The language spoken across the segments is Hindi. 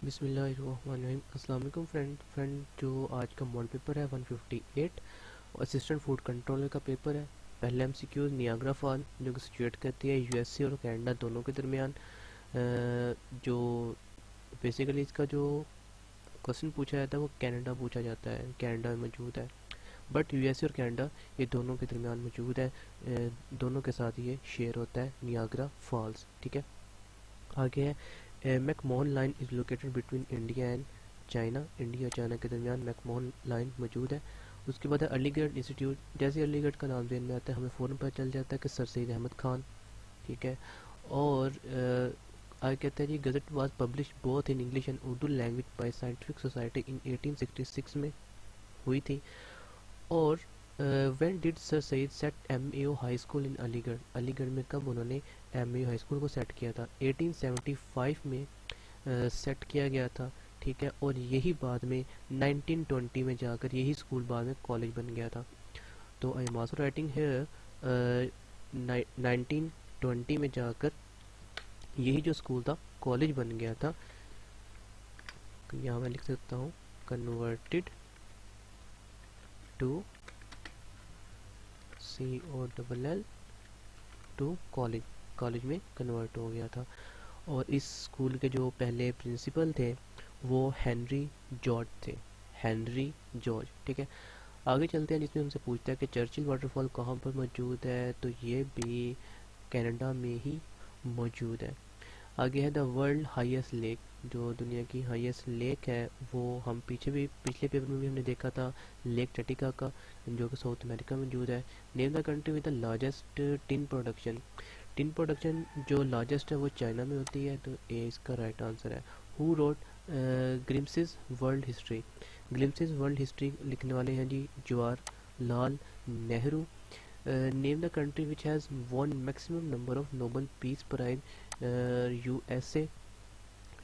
बिस्मिल्लाहिर्रहमानिर्रहीम। अस्सलाम वालेकुम फ्रेंड। जो आज का मॉडल पेपर है 158 असिस्टेंट फूड कंट्रोलर का पेपर है। पहले एमसीक्यूज नियाग्रा फॉल जो कि सिचुएट करती है यूएसए और कनाडा दोनों के दरमियान। जो बेसिकली इसका जो क्वेश्चन पूछा जाता है वो कनाडा पूछा जाता है, कनाडा में मौजूद है। बट यूएसए और कनाडा ये दोनों के दरमियान मौजूद है। दोनों के साथ ये शेयर होता है नियाग्रा फॉल्स। ठीक है, आगे है McMahon line is located between India and China. India और चाइना के दरमियान मैकमोहन लाइन मौजूद है। उसके बाद है अलीगढ़ इंस्टीट्यूट। जैसे अलीगढ़ का नाम ज़हन में आता है हमें फ़ौरन पता चल जाता है कि सर सैयद अहमद खान। ठीक है, और आगे कहते हैं जी gazette was publish both in English and Urdu language by scientific society in 1866 में हुई थी। और when did sir Syed set MAO high school in Aligarh. Aligarh में कब उन्होंने एमएओ हाई स्कूल को सेट किया था? 1875 में सेट किया गया था। ठीक है, और यही बाद में 1920 में जाकर यही स्कूल बाद में कॉलेज बन गया था। तो I am also writing here 1920 में जाकर यही जो स्कूल था कॉलेज बन गया था। यहाँ मैं लिख सकता हूँ converted to COLL to college. College में कन्वर्ट हो गया था। और इस स्कूल के जो पहले प्रिंसिपल थे वो हेनरी जॉर्ज थे। Henry George. ठीक है, आगे चलते हैं जिसमें उनसे पूछता है कि चर्चिल वाटरफॉल कहाँ पर मौजूद है, तो ये भी कनाडा में ही मौजूद है। आगे है द वर्ल्ड हाईएस्ट लेक। जो दुनिया की हाईएस्ट लेक है वो हम पिछले पेपर में भी हमने देखा था, लेक टटिका का, जो कि साउथ अमेरिका में मौजूद है। Name the country with the largest tin production. Tin production जो लार्जेस्ट है वो चाइना में होती है, तो ए इसका राइट आंसर है। Who wrote glimpses world history. Glimpses world history लिखने वाले हैं जी Jawaharlal Nehru. Name the country which has won maximum number of Nobel peace prize. USA,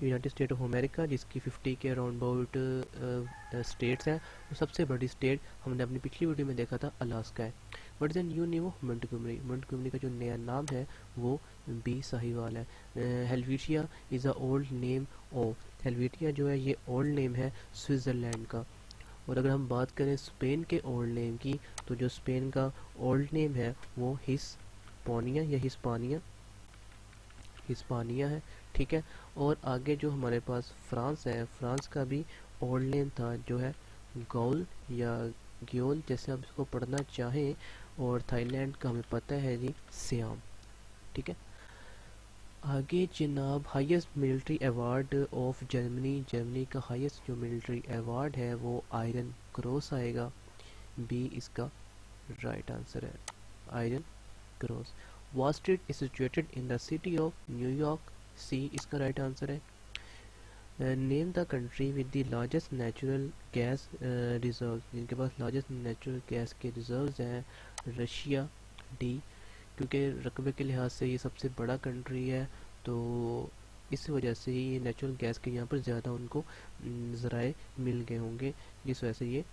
United State of America, जिसकी 50 के अराउंड अबाउट स्टेट्स हैं। और सबसे बड़ी स्टेट हमने अपनी पिछली वीडियो में देखा था अलास्का है। What is the new name of Montgomery. Montgomery का जो नया नाम है वो बी साहिवाल है। Helvetia is a old name of. Helvetia जो है ये ओल्ड नेम है स्विट्ज़रलैंड का। और अगर हम बात करें स्पेन के ओल्ड नेम की, तो जो स्पेन का ओल्ड नेम है वो हिस्पानिया या हिस्पानिया हिस्पानिया है। ठीक है, और आगे जो हमारे पास फ्रांस है, फ्रांस का भी ओल्ड नेम था जो है गौल या ग्योल, जैसे आप इसको पढ़ना चाहें। और थाईलैंड का हमें पता है जी सियाम। ठीक है, आगे जनाब highest military award of Germany. Germany का हाईएस्ट जो मिलिट्री अवार्ड है वो आयरन क्रॉस आएगा। बी इसका राइट आंसर है, iron cross. Wall street is situated in the city of New York. C इसका राइट आंसर है। Name the country with the largest natural gas reserve. जिनके पास लार्जेस्ट नेचुरल गैस के रिजर्व्स हैं। रशिया, डी, क्योंकि रकबे के लिहाज से ये सबसे बड़ा कंट्री है, तो इस वजह से ही ये नेचुरल गैस के यहाँ पर ज़्यादा उनको ज़राए मिल गए होंगे, जिस वजह से ये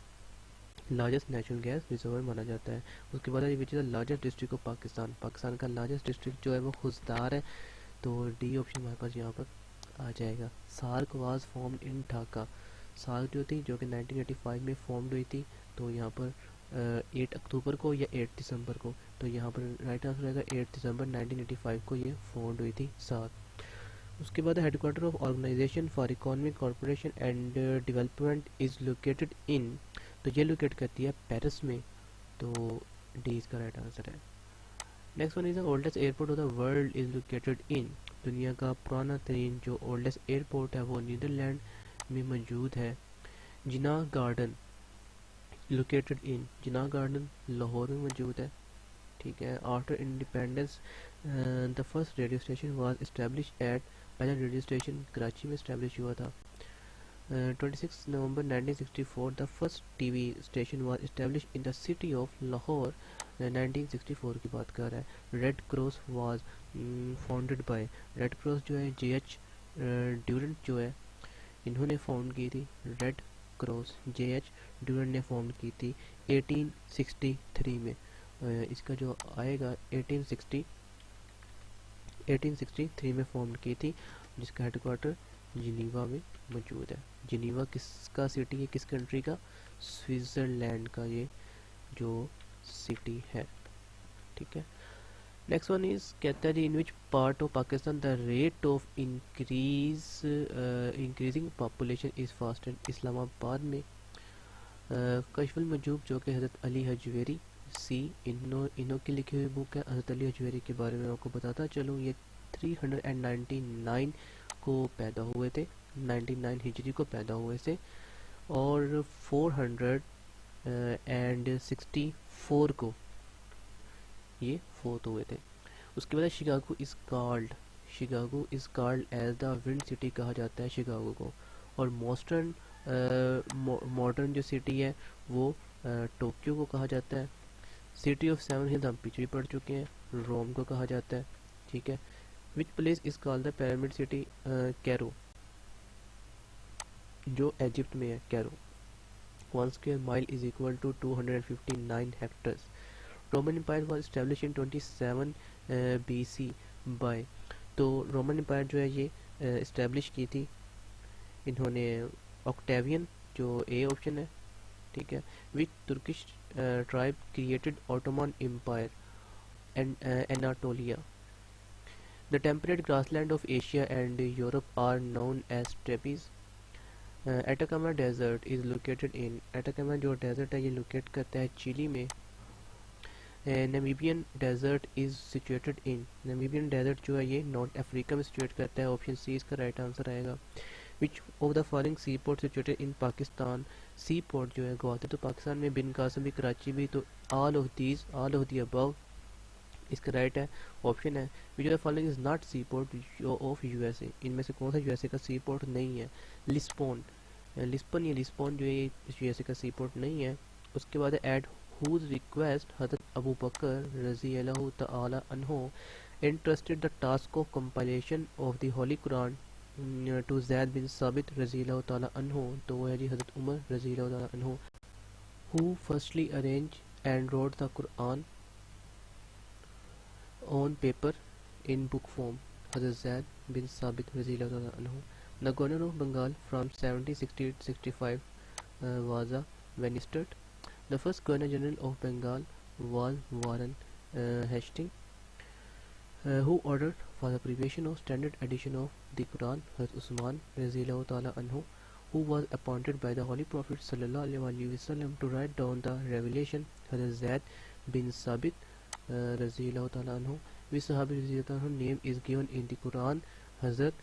लार्जेस्ट नेचुरल गैस रिजर्वर माना जाता है। उसके बाद विच is the largest district of Pakistan. Pakistan का लार्जेस्ट डिस्ट्रिक्ट जो है वो खुजदार है, तो डी ऑप्शन हमारे पास यहाँ पर आ जाएगा। SAARC was formed in Dhaka. SAARC जो थी जो कि 1985 में फॉर्म्ड हुई थी, तो यहाँ पर 8 अक्टूबर को या 8 दिसंबर को, तो यहाँ पर राइट आंसर रहेगा 8 दिसंबर 1985 को ये फॉर्म्ड हुई थी सार्क। उसके बाद headquarter of organization for economic corporation and development is located in, तो ये लोकेट करती है पेरिस में, तो डी इसका राइट आंसर है। Next one is the oldest airport of the world is located इन। दुनिया का पुराना तरीन जो ओल्डेस्ट एयरपोर्ट है वो नीदरलैंड में मौजूद है। Jinnah garden located in, Jinnah garden Lahore में मौजूद है। ठीक है, after independence the first radio station was establish at. पहला रेडियो स्टेशन कराची में इस्टेब्लिश हुआ था। 26 November 1964 the first TV station was establish in the city of Lahore. 1964 की बात कर रहा है। Red cross was founded by. Red cross जो है JH ड्यूरेंट जो है इन्होंने फाउंड की थी। रेड क्रॉस JH ड्यूरेंट ने फाउंड की थी 1863 में। इसका जो आएगा 1863 में फॉर्म की थी, जिसका हेडक्वार्टर जिनीवा में मौजूद है। जिनीवा किसका सिटी है, किस कंट्री का? स्विट्ज़रलैंड का ये जो सिटी है। ठीक है। नेक्स्ट वन इज कहता है in which part of Pakistan the rate of increasing population is fastest. Islamabad में कशफुल मजूब जो कि हज़रत अली हजवेरी सी इन्हों की लिखी हुई बुक है। हज़रत अली हजवेरी के बारे में आपको बताता चलूँ, ये 399 को पैदा हुए थे, 99 हिजरी को पैदा हुए थे, और 464 को ये फोत हुए थे। उसके बाद Chicago is called as the wind city कहा जाता है शिकागो को। और मॉडर्न जो सिटी है वो टोक्यो को कहा जाता है। सिटी ऑफ सेवन हिल्स हम पीछे भी पढ़ चुके हैं, रोम को कहा जाता है। ठीक है। Which place is called the pyramid city? Cairo, जो इजिप्ट में है, Cairo. 1 square mile is equal to 259 hectares. Roman empire was establish in 27 BC by. तो रोमन एम्पायर जो है ये इस्टेब्लिश की थी इन्होंने ऑक्टेवियन, जो ए ऑप्शन है। ठीक है। Which Turkish tribe created Ottoman empire? Anatolia. The temperate grassland of Asia and Europe are known as steppes. Atacama desert is located in. Atacama जो डेजर्ट है ये लोकेट करता है चिली में। Namibian desert is situated in. Namibian desert जो है ये नॉर्थ अफ्रीका में सिचुएट करता है। ऑप्शन सी इसका राइट आंसर आएगा। Which of the following sea port situated in Pakistan? Sea port जो है गुवाहाटी तो पाकिस्तान में, बिन कासिम भी कराची भी, तो ऑल ऑफ दी अबव इसका राइट है ऑप्शन है। Which of the following is not sea port of USA? इनमें से कौन सा यूएसए का सी पोर्ट नहीं है? लिस्बन। लिस्बन जो है यूएसए का सी पोर्ट नहीं है। उसके बाद eight whose request Hazrat Abu Bakr रज़ियल्लाहु तआला अन्हो entrusted the task of compilation of the Holy Quran to Zaid bin Sabit रज़ियल्लाहु तआला अन्हो। तो वो है जी हज़रत उमर रज़ियल्लाहु तआला अन्हो। Who firstly arranged and wrote the Quran on paper in book form? Hazrat Zaid bin Sabit रज़ियल्लाहु तआला अन्हो। The governor of Bengal from 1760-65 was a minister. The first Governor General of Bengal was Warren Hastings, who ordered for the preparation of standard edition of the Quran. Hazrat Usman Razillahu Ta'ala Anhu, who was appointed by the Holy Prophet Sallallahu Alaihi Wasallam to write down the revelation. Hazrat Zaid bin Sabit Razillahu Ta'ala Anhu. Which Sahabi Razillahu Ta'ala Anhu name is given in the Quran? Hazrat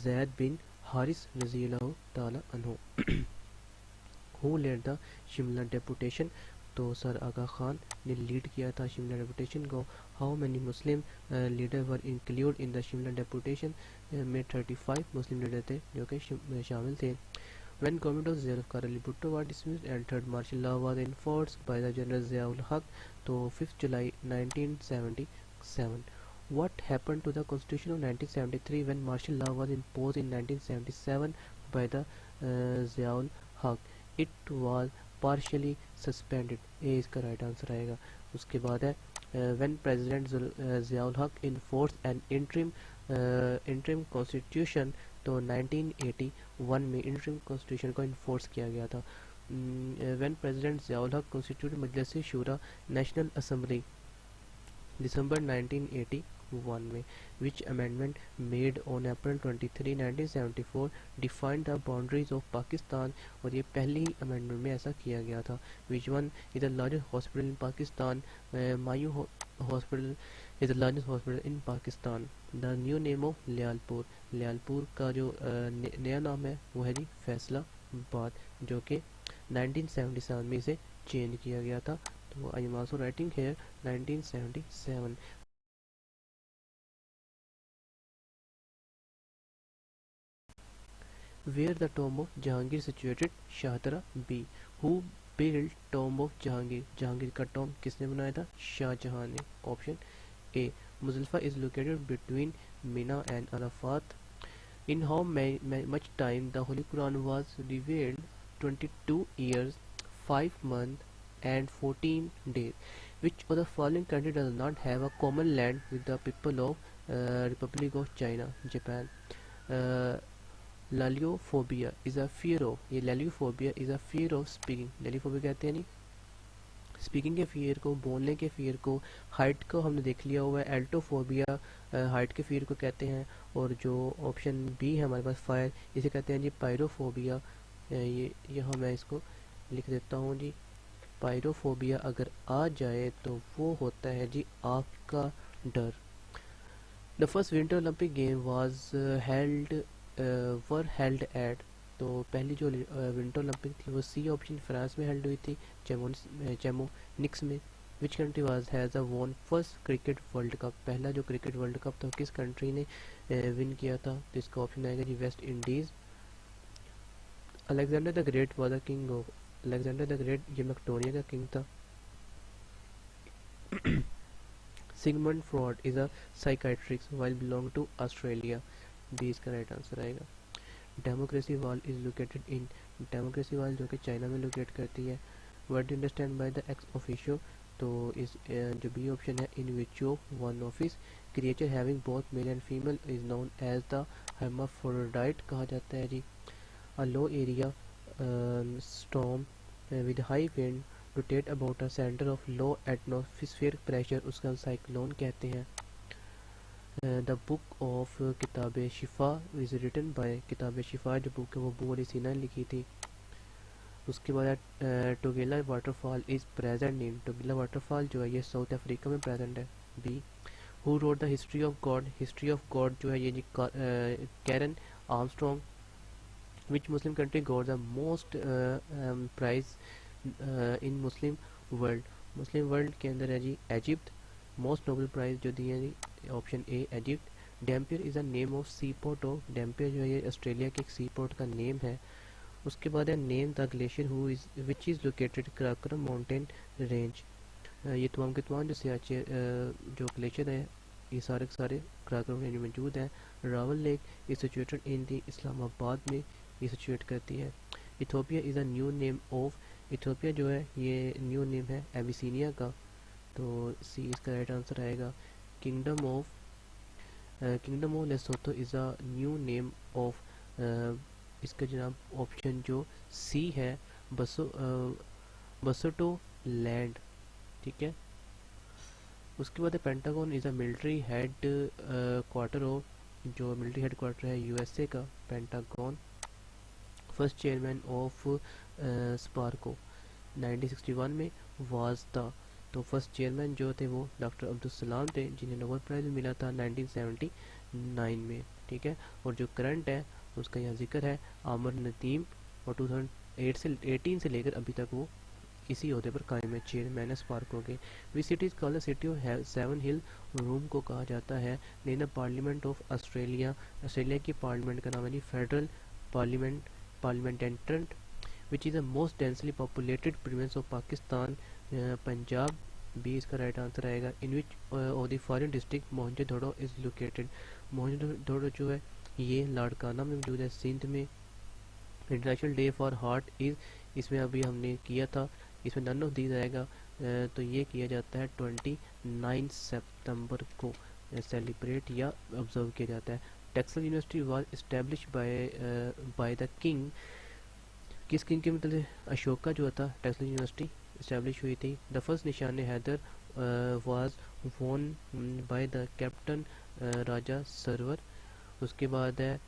Zaid bin Haris Razillahu Ta'ala Anhu. Who led the Shimla deputation? तो सर आगा खान ने लीड किया था शिमला डेपुटेशन को। How many Muslim leader were include in the Shimla deputation? में 35 मुस्लिम लीडर थे जो कि शामिल थे। When government of Zulfikar Ali Bhutto was dismissed and third martial law was enforced by the General Ziaul Haq, तो 5 July 1977. What happened to the Constitution of 1973 when martial law was imposed in 1977 by the Ziaul Haq? It was partially suspended. ए इसका राइट आंसर आएगा। उसके बाद है when President Ziaul Haq enforced an interim constitution, तो 1981 में interim constitution को enforce किया गया था। when President Ziaul Haq constituted मजलिस शूरा नेशनल असेंबली दिसंबर 1981 में। which amendment made on April 23, 1974 defined the boundaries of Pakistan? और ये पहली अमेंडमेंट में ऐसा किया गया था। which one is the largest hospital in Pakistan? Mayu hospital is the largest hospital in Pakistan. The new name of Lyallpur का जो नया नाम है वो है जी फैसलाबाद, जो कि 1977 में इसे चेंज किया गया था। तो I am also writing here 1977। Where the tomb of Jahangir situated? शाहतरा B. Who built tomb of Jahangir? Jahangir का टॉम किसने बनाया था? शाहजहां ने। Option A. Muzdalifah is located between Mina and Arafat. In how much time the Holy Quran was revealed? 22 years, 5 months, and 14 days. Which of the following country does not have a common land with the people of Republic of China? Japan. Laliophobia is a fear of, ये laliophobia is a fear of speaking, laliophobia कहते हैं नहीं स्पीकिंग के फियर को, बोलने के फियर को। हाइट को हमने देख लिया हुआ है, एल्टोफोबिया हाइट के फियर को कहते हैं। और जो ऑप्शन बी है हमारे पास फायर, इसे कहते हैं जी पायरोफोबिया। ये यहाँ मैं इसको लिख देता हूँ जी। पायरोफोबिया अगर आ जाए तो वो होता है जी आग का डर। The first winter Olympic game was held where held at, तो पहली जो विंटर ओलंपिक थी वो सी ऑप्शन फ्रांस में हेल्ड हुई थी, चेमोनिक्स में। Which country was has a won first cricket world cup, पहला जो क्रिकेट वर्ल्ड कप था किस कंट्री ने विन किया था, तो इसका ऑप्शन आएगा जी West Indies. Alexander the great was the king of, Alexander the great ये मैक्डोनिया का किंग था। Sigmund Freud is a psychiatrist while belong to Australia, B इसका राइट आंसर आएगा। Democracy wall is located in, democracy wall जो कि चाइना में लोकेट करती है। What do understand by the ex officio, तो इस जो बी ऑप्शन है in which of one office creature having both male and female is known as the hermaphrodite कहा जाता है जी। A low area storm with high wind rotate about a center of low atmospheric pressure, उसका हम साइक्लोन कहते हैं। द बुक ऑफ किताब शिफा इज़ रिटन बाय, किताब शिफा जो बुक है वो अबू अली सीना ने लिखी थी। उसके बाद Tugela waterfall is present in, Tugela waterfall जो है ये साउथ अफ्रीका में प्रेजेंट है, B. Who wrote the history of God, history of God जो है ये जी Karen Armstrong. Which Muslim country got the most prize in Muslim world, Muslim world के अंदर है जी इजिप्ट। मोस्ट नोबल प्राइज जो दिए हैं जी option A Egypt. Dampier is a name of sea port of, Dampier जो है ये ऑस्ट्रेलिया के एक सी पोर्ट का नेम है। उसके बाद है name the glacier who is which is located Karakoram mountain range, ये तमाम के तमाम जो सियाचे जो ग्लेशियर है ये सारे के सारे कराकोरम रेंज में मौजूद हैं। Rawal lake is situated in the Islamabad में ये सिचुएट करती है। Ethiopia is a new name of, Ethiopia जो है ये न्यू नेम है एबिसिनिया का, तो सी इसका राइट आंसर आएगा। Kingdom of, kingdom of Lesotho is a new name of, इसका जनाब ऑप्शन जो सी है बसोटो लैंड, ठीक है। उसके बाद pentagon is a military head quarter of, जो मिलिट्री हेड क्वार्टर है यूएसए का, pentagon. First chairman of Sparco 1961 में वाज था, तो फर्स्ट चेयरमैन जो थे वो डॉक्टर अब्दुल सलाम थे जिन्हें नोबेल प्राइज़ मिला था 1979 में, ठीक है। और जो करंट है उसका यहाँ जिक्र है आमर नदीम, और 2008 से 18 से लेकर अभी तक वो इसी ओहदे पर कायम है, चेयरमैन है स्पार्को के। Which city is called the city of seven hill, Rome को कहा जाता है। Name the parliament of Australia, Australia की पार्लियामेंट का नाम है जी federal parliament, parliament. Which is the most densely populated province of Pakistan, Punjab, B इसका राइट आंसर आएगा। In which of the foreign district Mohenjodaro is located, Mohenjodaro जो है ये लाड़काना में मौजूद है, सिंध में। International day for heart is, इसमें अभी हमने किया था, इसमें नन ऑफ दीज आएगा, तो ये किया जाता है 29 सितंबर को सेलिब्रेट या ऑब्जर्व किया जाता है। Texas university was establish by the king, किस किंग के मतलब अशोका जो था टेक्सास यूनिवर्सिटी इस्टेब्लिश हुई थी। The first Nishan Haider was won by the captain Raja Sarwar. उसके बाद है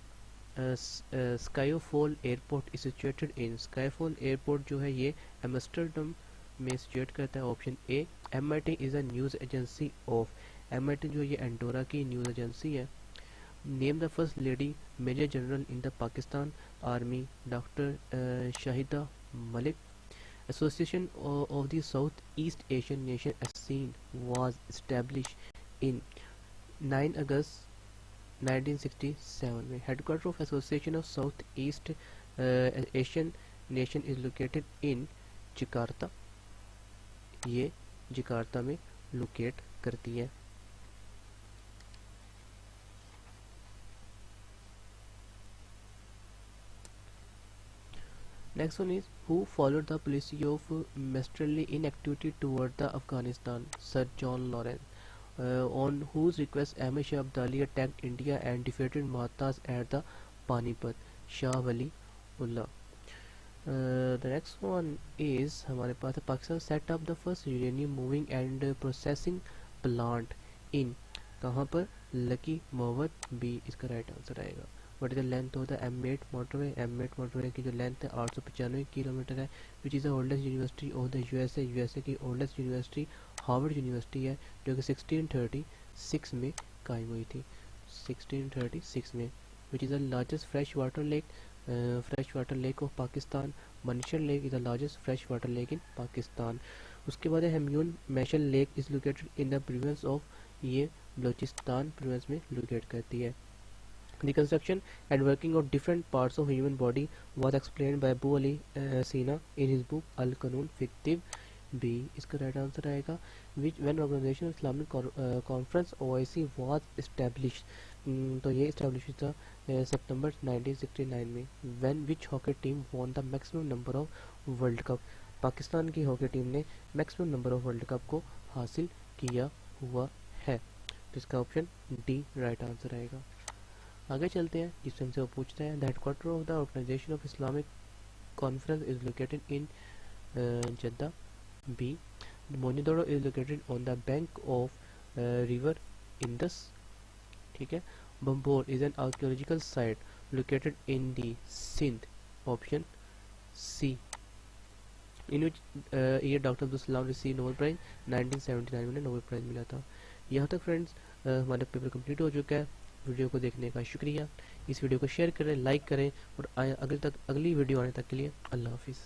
Schiphol airport is situated in, Schiphol airport जो है ये एम्स्टर्डम में सिचुएट करता है, option A. MIT is a news agency of, MIT जो ये एंडोरा की न्यूज़ एजेंसी है। Name the first lady major general in the Pakistan army, doctor Shahida Malik. Association of the south east Asian nation ASEAN was establish इन 9 अगस्त 1967 में। Headquarter of association of south east Asian nation is located in Jakarta, ये जकार्ता में लोकेट करती है। Next one is who followed the policy of masterly inactivity toward the Afghanistan, sir John Lawrence. On whose request Ahmed Shah Abdali attacked India and defeated Mahatas at the Panipat, Shah Wali Ullah. The next one is हमारे पास है Pakistan set up the first uranium moving and processing plant in, कहाँ पर, लकी मोहम्मद बी इसका राइट आंसर आएगा। What is the length of the M8 motorway, M8 motorway की जो लेंथ है 895 किलोमीटर है। विच is the oldest university of the USA की ओल्डेस्ट यूनिवर्सिटी हार्वर्ड यूनिवर्सिटी है जो कि 1636 में कायम हुई थी, 1636 में। Which is the largest fresh water lake, fresh water lake of Pakistan, Manchar lake is the largest fresh water lake in Pakistan. उसके बाद है Hamun Mashkel lake is located in the province of, ये बलूचिस्तान प्रोविंस में लोकेट करती है। The construction and working of different parts of human body was explained by Abu Ali Sina in his book Al-Qanun Fictive B, इसका राइट आंसर आएगा। Which when Organization of Islamic Conference OIC was established, तो ये इस्टेब्लिश था सितंबर 1969 में। When which hockey team won the maximum number of World Cup, Pakistan की हॉकी टीम ने maximum number of world cup को हासिल किया हुआ है। तो इसका ऑप्शन डी राइट आंसर आएगा। आगे चलते हैं जिससे हमसे वो पूछते हैं the headquarter of the organisation of Islamic conference is located in Jeddah B, Mohenjodaro is located on the bank of river Indus, ठीक है। Banbhore is an archaeological site located in the Sindh, option C. In which year doctor Abdul Salam receive Nobel prize, 1979 में नोबेल प्राइज मिला था। यहाँ तक फ्रेंड्स हमारा पेपर कंप्लीट हो चुका है। वीडियो को देखने का शुक्रिया। इस वीडियो को शेयर करें, लाइक करें और अगली वीडियो आने तक के लिए अल्लाह हाफिज़।